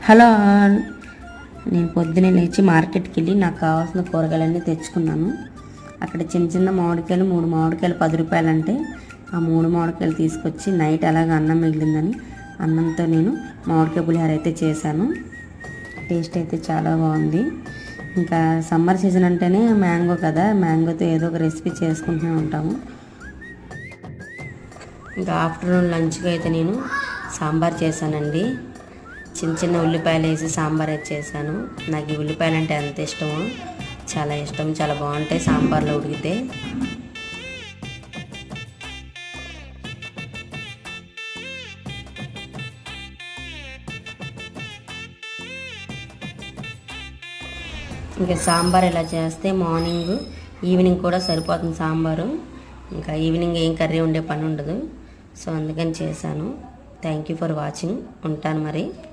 Hello all. నేను పొద్దున్నే లేచి మార్కెట్కి వెళ్ళి నాకు కావాల్సిన కూరగాయలన్నీ తెచ్చుకున్నాను. అక్కడ చిన్న చిన్న మామిడికాయలు 3 మామిడికాయలు 10 రూపాయలు అంటే ఆ 3 మామిడికాయలు తీసుకొచ్చి నైట్ అలాగ అన్నం మిగిలిందని అన్నంతో నేను మామిడికాయ పులిహోర అయితే చేశాను. టేస్ట్ అయితే చాలా బాగుంది. ఇంకా సమ్మర్ సీజన్ అంటేనే మ్యాంగో కదా, మ్యాంగోతో ఏదో ఒక రెసిపీ చేసుకుంటూనే ఉంటాము. ఇంకా ఆఫ్టర్నూన్ లంచ్కి అయితే నేను సాంబార్ చేశానండి. చిన్న చిన్న ఉల్లిపాయలు వేసి సాంబార్ అయితే చేశాను. నాకు ఈ ఉల్లిపాయలు అంటే ఎంత ఇష్టమో, చాలా ఇష్టం, చాలా బాగుంటాయి సాంబార్లో ఉడికితే. ఇంకా సాంబార్ ఇలా చేస్తే మార్నింగ్ ఈవినింగ్ కూడా సరిపోతుంది సాంబారు. ఇంకా ఈవినింగ్ ఏం కర్రీ ఉండే పని ఉండదు. సో అందుకని చేశాను. Thank you for watching. ఉంటాను మరి.